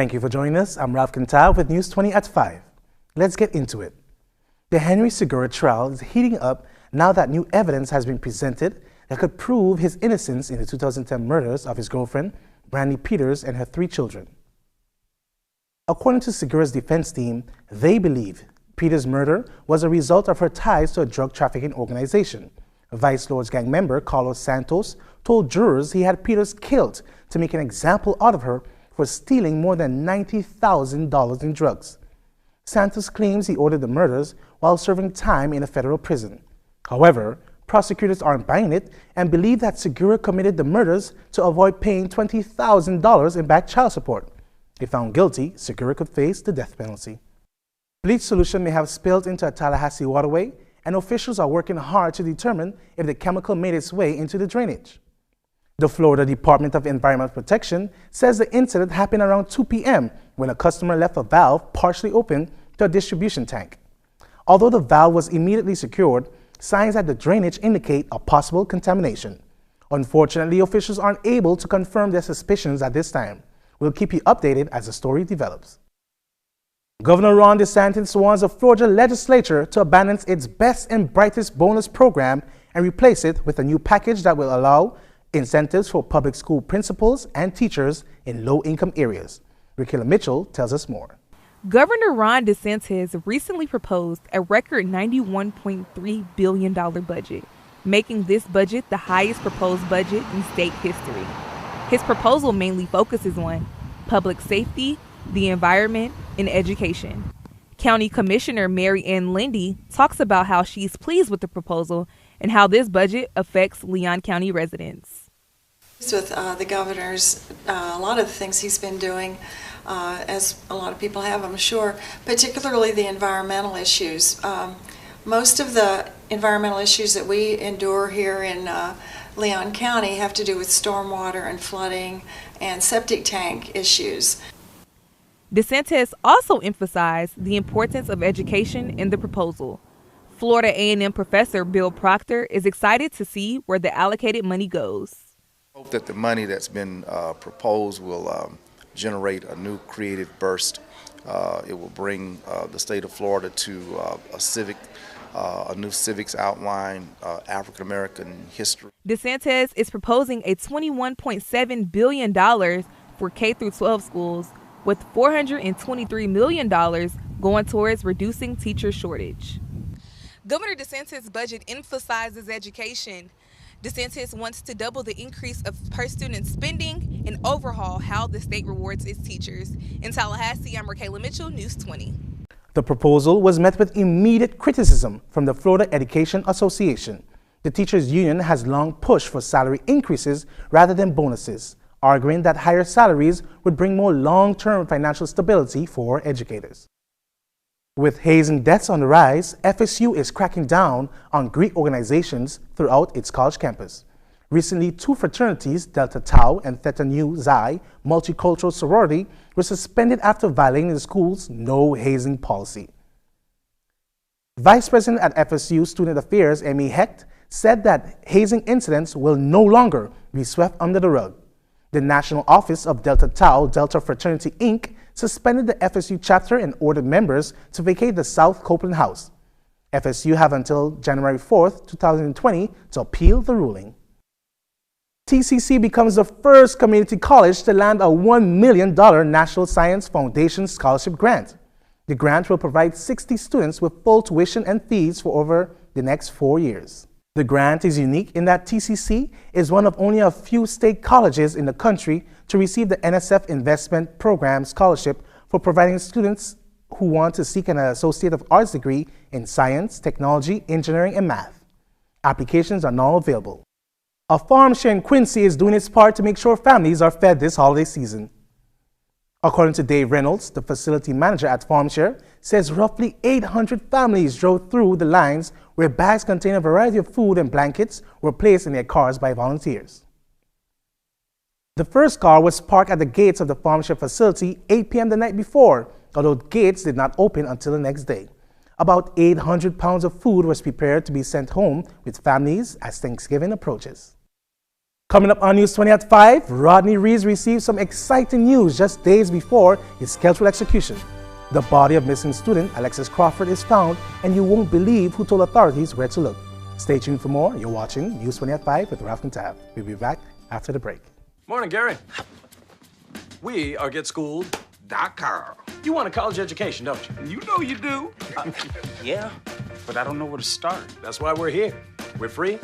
Thank you for joining us. I'm Ralph Quintal with News 20 at 5. Let's get into it. The Henry Segura trial is heating up now that new evidence has been presented that could prove his innocence in the 2010 murders of his girlfriend, Brandy Peters, and her 3 children. According to Segura's defense team, they believe Peters' murder was a result of her ties to a drug trafficking organization. Vice Lord's gang member Carlos Santos told jurors he had Peters killed to make an example out of her for stealing more than $90,000 in drugs. Santos claims he ordered the murders while serving time in a federal prison. However, prosecutors aren't buying it and believe that Segura committed the murders to avoid paying $20,000 in back child support. If found guilty, Segura could face the death penalty. Bleach solution may have spilled into a Tallahassee waterway, and officials are working hard to determine if the chemical made its way into the drainage. The Florida Department of Environmental Protection says the incident happened around 2 p.m. when a customer left a valve partially open to a distribution tank. Although the valve was immediately secured, signs at the drainage indicate a possible contamination. Unfortunately, officials aren't able to confirm their suspicions at this time. We'll keep you updated as the story develops. Governor Ron DeSantis warns the Florida legislature to abandon its Best and Brightest bonus program and replace it with a new package that will allow incentives for public school principals and teachers in low-income areas. Rakela Mitchell tells us more. Governor Ron DeSantis recently proposed a record $91.3 billion budget, making this budget the highest proposed budget in state history. His proposal mainly focuses on public safety, the environment, and education. County Commissioner Mary Ann Lindy talks about how she's pleased with the proposal and how this budget affects Leon County residents. With the governor's, a lot of the things he's been doing, as a lot of people have, I'm sure, particularly the environmental issues. Most of the environmental issues that we endure here in Leon County have to do with stormwater and flooding and septic tank issues. DeSantis also emphasized the importance of education in the proposal. Florida A&M professor Bill Proctor is excited to see where the allocated money goes. I hope that the money that's been proposed will generate a new creative burst. It will bring the state of Florida to a new civics outline, African American history. DeSantis is proposing a $21.7 billion for K-12 schools, with $423 million going towards reducing teacher shortage. Governor DeSantis' budget emphasizes education. DeSantis wants to double the increase of per-student spending and overhaul how the state rewards its teachers. In Tallahassee, I'm Rakela Mitchell, News 20. The proposal was met with immediate criticism from the Florida Education Association. The teachers' union has long pushed for salary increases rather than bonuses, arguing that higher salaries would bring more long-term financial stability for educators. With hazing deaths on the rise, FSU is cracking down on Greek organizations throughout its college campus. Recently, 2 fraternities, Delta Tau and Theta Nu Xi Multicultural Sorority, were suspended after violating the school's no hazing policy. Vice President at FSU Student Affairs, Amy Hecht, said that hazing incidents will no longer be swept under the rug. The National Office of Delta Tau Delta Fraternity, Inc. suspended the FSU chapter and ordered members to vacate the South Copeland House. FSU have until January 4th, 2020 to appeal the ruling. TCC becomes the first community college to land a $1 million National Science Foundation scholarship grant. The grant will provide 60 students with full tuition and fees for over the next 4 years. The grant is unique in that TCC is one of only a few state colleges in the country to receive the NSF Investment Program scholarship for providing students who want to seek an Associate of Arts degree in science, technology, engineering, and math. Applications are now available. A farm share in Quincy is doing its part to make sure families are fed this holiday season. According to Dave Reynolds, the facility manager at FarmShare, says roughly 800 families drove through the lines where bags containing a variety of food and blankets were placed in their cars by volunteers. The first car was parked at the gates of the FarmShare facility 8 p.m. the night before, although gates did not open until the next day. About 800 pounds of food was prepared to be sent home with families as Thanksgiving approaches. Coming up on News 20 at 5, Rodney Reed received some exciting news just days before his scheduled execution. The body of missing student Alexis Crawford is found, and you won't believe who told authorities where to look. Stay tuned for more. You're watching News 20 at 5 with Ralph Kintab. We'll be back after the break. Morning, Gary. We are GetSchooled.com. You want a college education, don't you? You know you do. Yeah, but I don't know where to start. That's why we're here. We're free,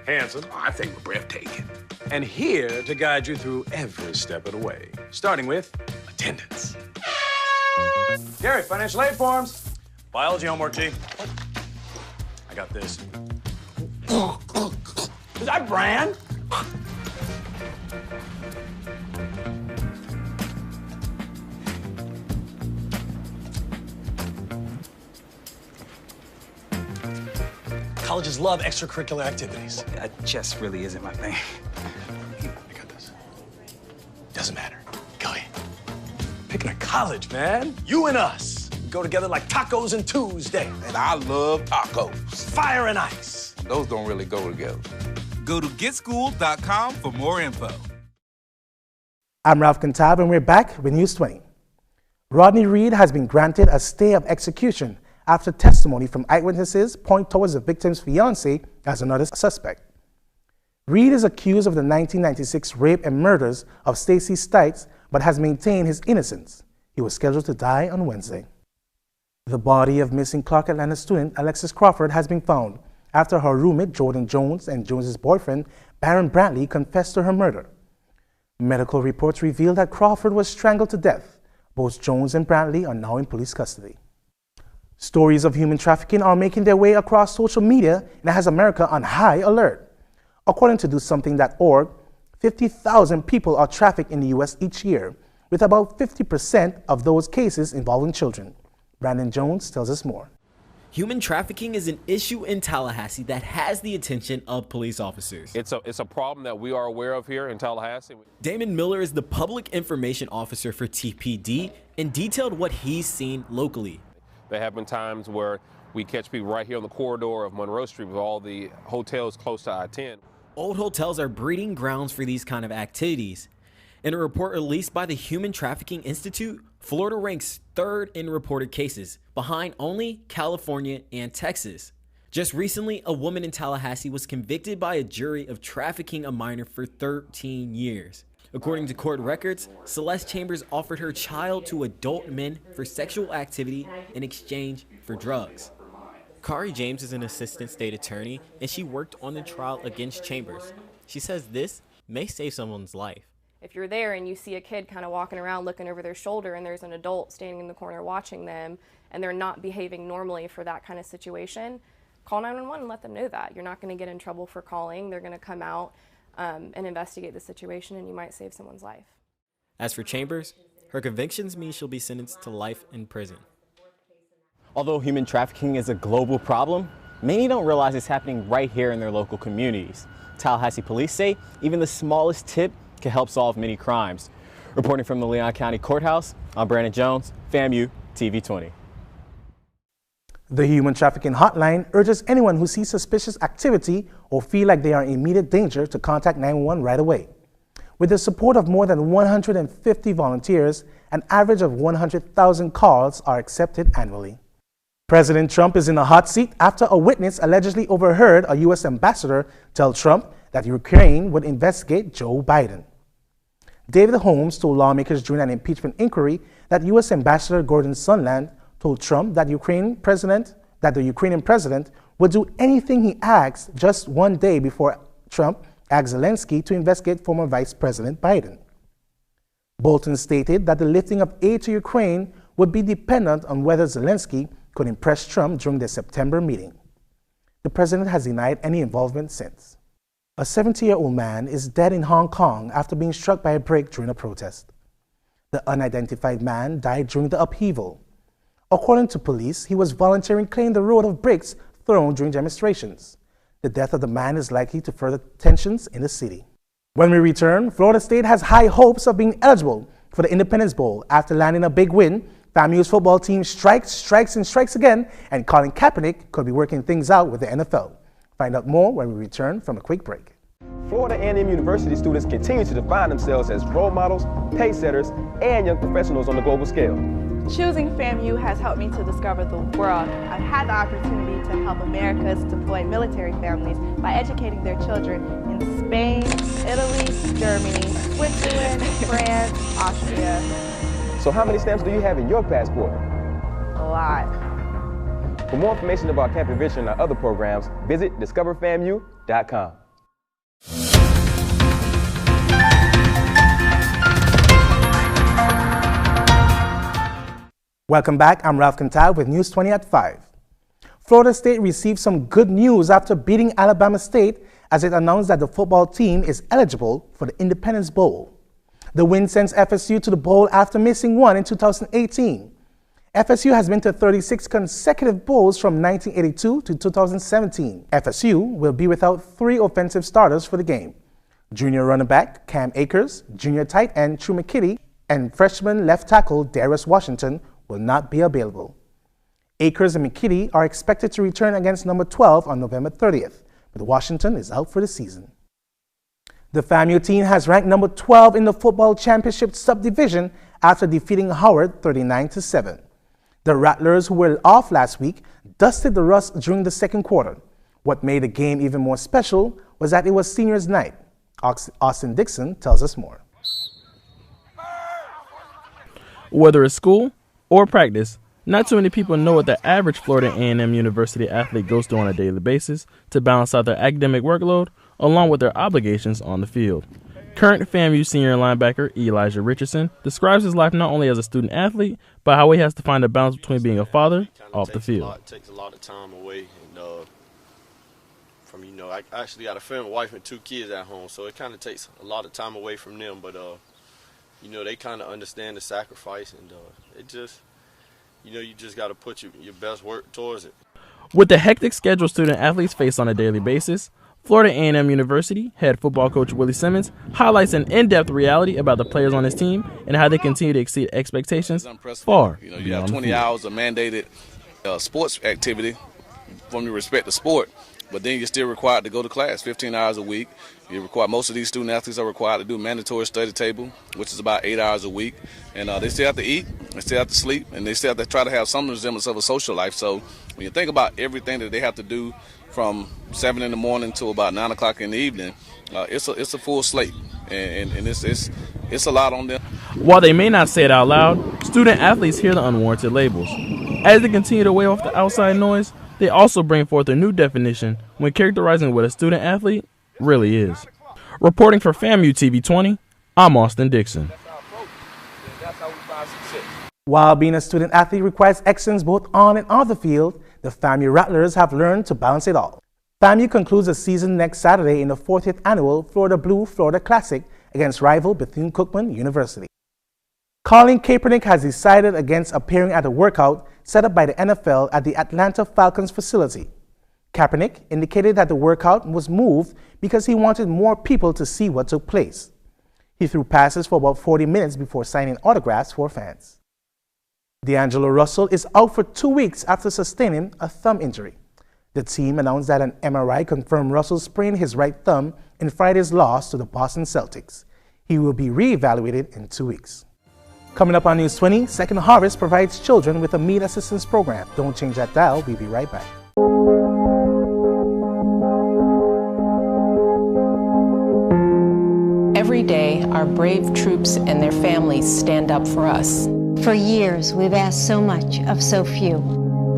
handsome, I think we're breathtaking. and here to guide you through every step of the way, starting with attendance. Gary, financial aid forms. Biology homework, G. I got this. Is that Bran? Colleges love extracurricular activities. Chess really isn't my thing. I got this. Doesn't matter. Go ahead. Picking a college, man. You and us go together like tacos and Tuesday. And I love tacos. Fire and ice. Those don't really go together. Go to GetSchooled.com for more info. I'm Ralph Kintab, and we're back with News 20. Rodney Reed has been granted a stay of execution after testimony from eyewitnesses point towards the victim's fiancé as another suspect. Reed is accused of the 1996 rape and murders of Stacey Stites, but has maintained his innocence. He was scheduled to die on Wednesday. The body of missing Clark Atlanta student Alexis Crawford has been found after her roommate Jordan Jones and Jones's boyfriend Baron Brantley confessed to her murder. Medical reports reveal that Crawford was strangled to death. Both Jones and Brantley are now in police custody. Stories of human trafficking are making their way across social media and has America on high alert. According to DoSomething.org, 50,000 people are trafficked in the U.S. each year, with about 50% of those cases involving children. Brandon Jones tells us more. Human trafficking is an issue in Tallahassee that has the attention of police officers. It's a problem that we are aware of here in Tallahassee. Damon Miller is the public information officer for TPD and detailed what he's seen locally. There have been times where we catch people right here on the corridor of Monroe Street with all the hotels close to I-10. Old hotels are breeding grounds for these kind of activities. In a report released by the Human Trafficking Institute, Florida ranks third in reported cases, behind only California and Texas. Just recently, a woman in Tallahassee was convicted by a jury of trafficking a minor for 13 years. According to court records, Celeste Chambers offered her child to adult men for sexual activity in exchange for drugs. Kari James is an assistant state attorney, and she worked on the trial against Chambers. She says this may save someone's life. If you're there and you see a kid kind of walking around looking over their shoulder and there's an adult standing in the corner watching them and they're not behaving normally for that kind of situation, call 911 and let them know that. You're not going to get in trouble for calling. They're going to come out and investigate the situation, and you might save someone's life. As for Chambers, her convictions mean she'll be sentenced to life in prison. Although human trafficking is a global problem, many don't realize it's happening right here in their local communities. Tallahassee police say even the smallest tip can help solve many crimes. Reporting from the Leon County Courthouse, I'm Brandon Jones, FAMU TV 20. The Human Trafficking Hotline urges anyone who sees suspicious activity or feel like they are in immediate danger to contact 911 right away. With the support of more than 150 volunteers, an average of 100,000 calls are accepted annually. President Trump is in a hot seat after a witness allegedly overheard a U.S. ambassador tell Trump that Ukraine would investigate Joe Biden. David Holmes told lawmakers during an impeachment inquiry that U.S. Ambassador Gordon Sondland told Trump that the Ukrainian president would do anything he asked just one day before Trump asked Zelensky to investigate former Vice President Biden. Bolton stated that the lifting of aid to Ukraine would be dependent on whether Zelensky could impress Trump during their September meeting. The president has denied any involvement since. A 70-year-old man is dead in Hong Kong after being struck by a brick during a protest. The unidentified man died during the upheaval. According to police, he was volunteering clearing the road of bricks thrown during demonstrations. The death of the man is likely to further tensions in the city. When we return, Florida State has high hopes of being eligible for the Independence Bowl after landing a big win. FAMU's football team strikes again, and Colin Kaepernick could be working things out with the NFL. Find out more when we return from a quick break. Florida A&M University students continue to define themselves as role models, pace setters, and young professionals on the global scale. Choosing FAMU has helped me to discover the world. I've had the opportunity to help America's deployed military families by educating their children in Spain, Italy, Germany, Switzerland, France, Austria. So how many stamps do you have in your passport? A lot. For more information about Camp Adventure and our other programs, visit discoverfamu.com. Welcome back. I'm Ralph Cantal with News 20 at 5. Florida State received some good news after beating Alabama State as it announced that the football team is eligible for the Independence Bowl. The win sends FSU to the bowl after missing one in 2018. FSU has been to 36 consecutive bowls from 1982 to 2017. FSU will be without 3 offensive starters for the game. Junior running back Cam Akers, junior tight end True McKitty, and freshman left tackle Darius Washington will not be available. Akers and McKitty are expected to return against number 12 on November 30th, but Washington is out for the season. The FAMU team has ranked number 12 in the football championship subdivision after defeating Howard 39-7. The Rattlers, who were off last week, dusted the rust during the second quarter. What made the game even more special was that it was seniors' night. Austin Dixon tells us more. Whether it's school or practice, not too many people know what the average Florida A&M University athlete goes through on a daily basis to balance out their academic workload along with their obligations on the field. Current FAMU senior linebacker Elijah Richardson describes his life not only as a student athlete, but how he has to find a balance between being a father off the field. It takes a lot of time away, and I actually got a family, wife, and 2 kids at home, so it kind of takes a lot of time away from them. But they kind of understand the sacrifice, and it just, you just got to put your best work towards it. With the hectic schedule student athletes face on a daily basis, Florida A&M University head football coach Willie Simmons highlights an in-depth reality about the players on his team and how they continue to exceed expectations far beyond you have 20 hours of mandated sports activity from the respect to sport, but then you're still required to go to class 15 hours a week. Most of these student athletes are required to do mandatory study table, which is about 8 hours a week, and they still have to eat, they still have to sleep, and they still have to try to have some resemblance of a social life. So when you think about everything that they have to do from 7 in the morning to about 9 o'clock in the evening, it's a full slate, and it's a lot on them. While they may not say it out loud, student athletes hear the unwarranted labels. As they continue to wave off the outside noise, they also bring forth a new definition when characterizing what a student athlete really is. Reporting for FAMU TV 20, I'm Austin Dixon. While being a student athlete requires excellence both on and off the field, the FAMU Rattlers have learned to balance it all. FAMU concludes the season next Saturday in the 40th annual Florida Blue Florida Classic against rival Bethune-Cookman University. Colin Kaepernick has decided against appearing at a workout set up by the NFL at the Atlanta Falcons facility. Kaepernick indicated that the workout was moved because he wanted more people to see what took place. He threw passes for about 40 minutes before signing autographs for fans. D'Angelo Russell is out for 2 weeks after sustaining a thumb injury. The team announced that an MRI confirmed Russell sprained his right thumb in Friday's loss to the Boston Celtics. He will be reevaluated in 2 weeks. Coming up on News 20, Second Harvest provides children with a meat assistance program. Don't change that dial. We'll be right back. Every day, our brave troops and their families stand up for us. For years, we've asked so much of so few.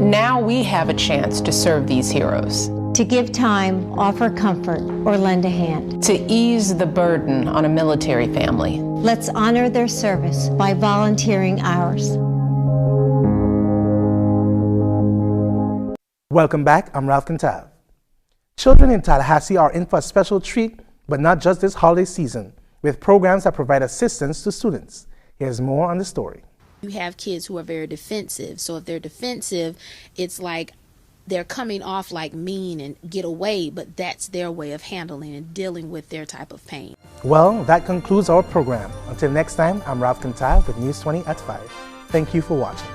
Now we have a chance to serve these heroes. To give time, offer comfort, or lend a hand. To ease the burden on a military family. Let's honor their service by volunteering ours. Welcome back. I'm Ralph Cantal. Children in Tallahassee are in for a special treat, but not just this holiday season, with programs that provide assistance to students. Here's more on the story. You have kids who are very defensive. So if they're defensive, it's like they're coming off like mean and get away, but that's their way of handling and dealing with their type of pain. Well, that concludes our program. Until next time, I'm Ralph Cantal with News 20 at 5. Thank you for watching.